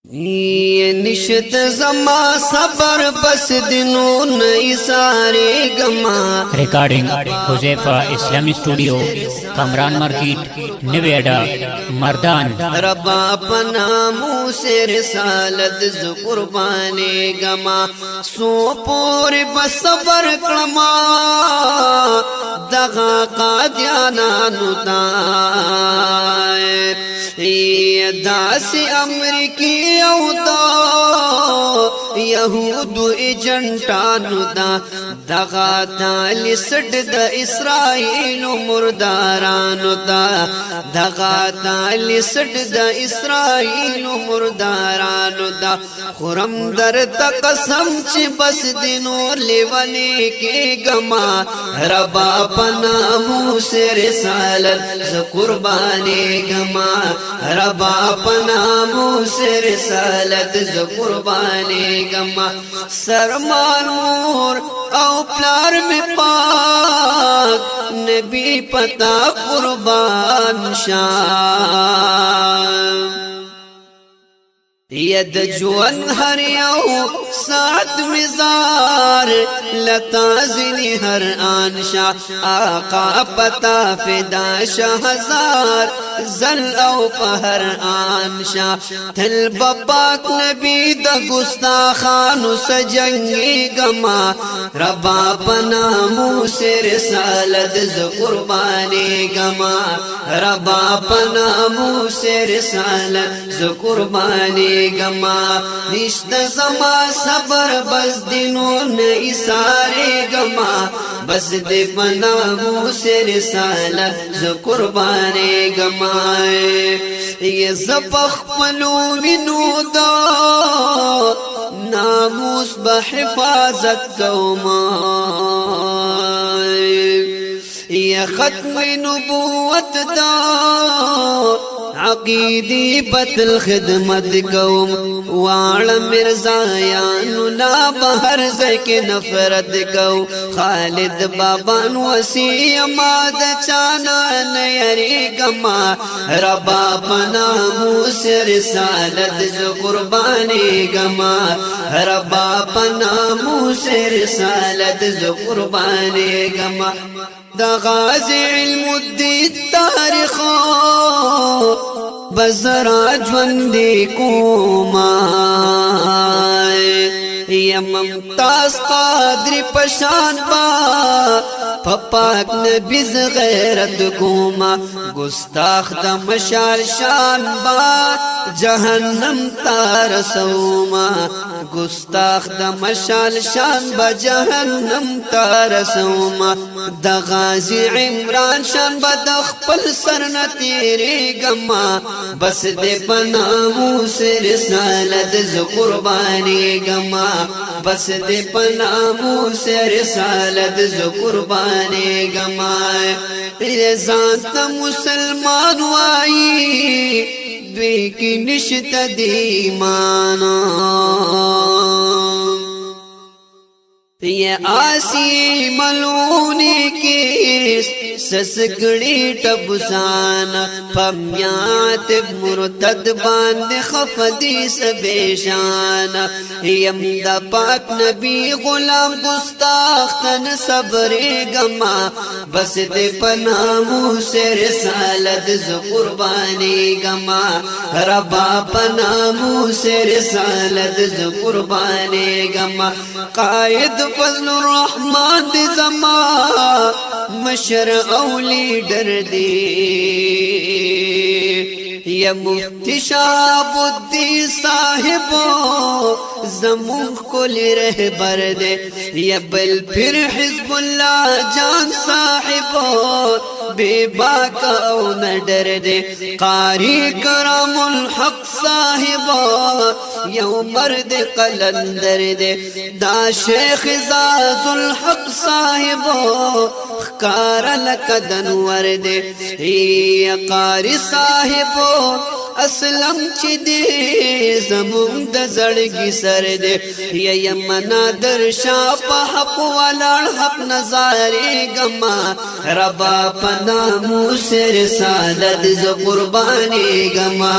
ये निश्चित जमा सबर बस दिनों नई सारे गमा। रिकॉर्डिंग हुज़ैफा इस्लामी स्टूडियो, कमरान मार्केट, नवेड़ा, मर्दान। रबा अपना मुँह से रिसालत ज़ कुर्बाने गमा। सो पोर बसबर क्रमा दगा का ध्याना नुदाए। ये दास अमरीकी औदा यहूदु एजेंटा नुदा दगा ताली सट द इस्राएल मुर्दारानु दा दगा ताली सट द इस्राएल मुर्दारानु दा। खुरम दर तक कसम ची बस दिनों लेवने के गमा। रबा पना मुँह से रिसालत ज़ कुर्बाने गमा। रबा पना मुँह से रिसालत ज़ कुर्बाने गमा। सरमान मोर औ प्यार में पाक नबी पता कुर्बान शाह। यद जुअन हर यौ सात मिजार लताज़िनी हर आनशा। आका पता फिदा शहजार जल औ पहर आनशा। थल बपाक नबी द गुस्ताखानु सजंगी गमा। रबा पना मुँह से रिसालत ज़ कुर्बाने गमा। रबा पना मुँह से रिसालत ज़ कुर्बाने गमा। निश्त जमा सबर बस दिनों ने इसारे गमा। बस दे पना मुँह से रिसालत ज़ कुर्बाने गमाए। ये ज़बख पलो विनोदा नामूस बहिफाजत कौमाए। ये खत्म नबूवत दा अकीदी बतल खिदमत कौम। वाण मिर्जायानु ना बहर के नफरत कौ। खालिद बाबान वसी अमाद चाना नयरे गमा। रबा पना मुँह से रिसालत ज़ कुर्बाने गमा। रबा पना मुँह से रिसालत ज़ कुर्बाने गमा। दगाज़ी इल्मुद्दीन तारिख़ो बज़रा ज्वंदी कुमाए। ये ममताज़ क़ादरी पशान बा पपाक नबीज़ गैरत गुमा। गुस्ताख द मशाल शान बा जहन्नम तार सौमा। गुस्ताख द मशाल शान बा जहन्नम तार सौमा। द गाज़ी इमरान शान बा दखपल सरन तेरे गमा। बस दे पना मुँह से रिसालत ज़ कुर्बाने गमा। बस दे पना मुँह से रिसालत ज़ कुर्बाने गमाए। ये ज़ात मुसलमान वाई द्वे की निश्त दीमाना। ये आसी मलूनी की ससगड़ी टबसाना। पम्यात मुर्तद बांद खफदी सबेशाना। यमदा पाक नबी गुलाम गुस्ताख तन सबरे गमा। बस दे पना मुँह से रिसालत ज़ कुर्बाने गमा। रबा पना मुँह से रिसालत ज़ कुर्बाने गमा। कायद फज़लुर रहमान दे ज़मा मशर औ लीडर दे। या मुफ्ती शहाबुद्दीन साहिबो ज़मून कुली रहबर दे। या बल फिर हिज़्बुल्लाह जान साहिबो बेबाका औ न डर दे। कारी करामुल हक साहिबो यौ मर्द कलंदर दे। दा शेख ज़ाज़ुल हक साहिबो कार लकदनवर दे। या कारी साहिबो اسلم چې دې زمون د زړګي سر دې یا منا در شا په حق ولاړ حق نظارې گما ربا پنا مو سر سالت ز قرباني گما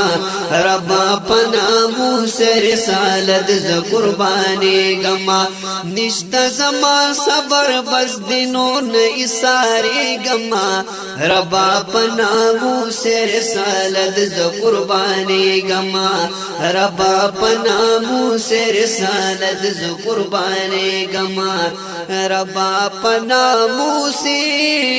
ربا پنا مو سر سالت ز قرباني گما نشتا زما صبر بس دینو نه اساري گما ربا پنا مو سر سالت ز قرباني گما ربا پنا مو سر سالت ز قرباني گما ربا پنا مو سر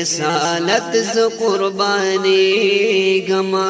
سالت ز قرباني گما